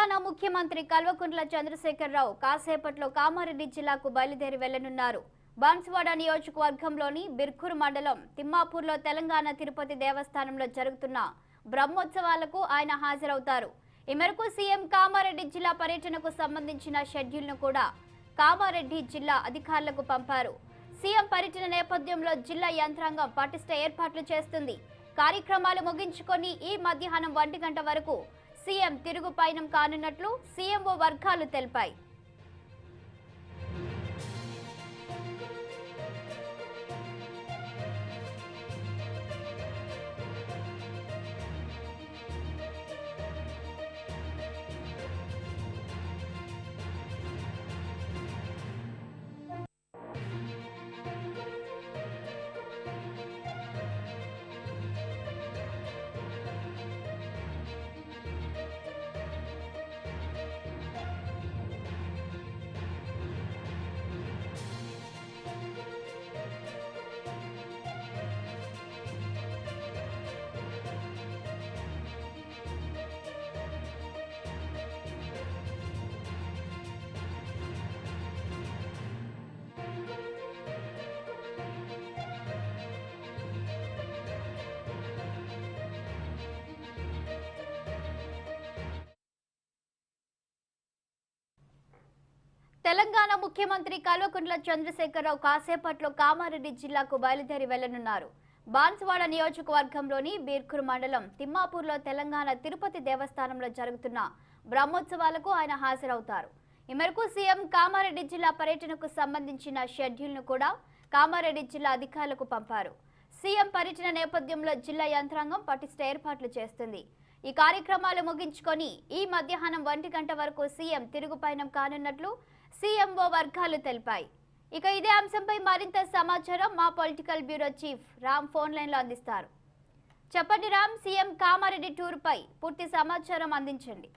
తెలంగాణ ముఖ్యమంత్రి కల్వకుంట్ల చంద్రశేఖరరావు కాసేపట్లో కామారెడ్డి జిల్లాకు బయలుదేరి వెళ్లనున్నారు. బాన్సువాడ నియోజకవర్గంలోని బిర్కూర్ మండలం తిమ్మాపూర్లో తెలంగాణ తిరుపతి దేవస్థానంలో జరుగుతున్న బ్రహ్మోత్సవాలకు ఆయన హాజరవుతారు. ఈ మేరకు సీఎం కామారెడ్డి జిల్లా పర్యటనకు సంబంధించిన షెడ్యూల్ను కూడా కామారెడ్డి జిల్లా అధికారులకు పంపారు. సీఎం పర్యటన నేపథ్యంలో జిల్లా యంత్రాంగం పటిష్ట ఏర్పాట్లు చేస్తుంది. కార్యక్రమాలు ముగించుకొని ఈ మధ్యాహ్నం 1 గంట వరకు సీఎం తిరుగు పయనం కానున్నట్లు సీఎంఓ వర్గాలు తెలిపాయి. తెలంగాణ ముఖ్యమంత్రి కల్వకుంట్ల చంద్రశేఖరరావు కాసేపట్లో కామారెడ్డి జిల్లాకు బయలుదేరి వెళ్లనున్నారు. బాన్సువాడ నియోజకవర్గంలోని బిర్కూర్ మండలం తిమ్మాపూర్లో తెలంగాణ తిరుపతి దేవస్థానంలో జరుగుతున్న బ్రహ్మోత్సవాలకు ఆయన హాజరవుతారు. ఈ మేరకు సీఎం కామారెడ్డి జిల్లా పర్యటనకు సంబంధించిన షెడ్యూల్ను కూడా కామారెడ్డి జిల్లా అధికారులకు పంపారు. సీఎం పర్యటన నేపథ్యంలో జిల్లా యంత్రాంగం పటిష్ట ఏర్పాట్లు చేస్తుంది. ఈ కార్యక్రమాలు ముగించుకొని ఈ మధ్యాహ్నం 1 గంట వరకు సీఎం తిరుగు పయనం కానున్నట్లు సీఎంఓ వర్గాలు తెలిపాయి. ఇక ఇదే అంశంపై మరింత సమాచారం మా political bureau chief Ram phone లైన్లో అందిస్తారు. చెప్పండి రామ్, సీఎం కామారెడ్డి టూర్ పై పూర్తి సమాచారం అందించండి.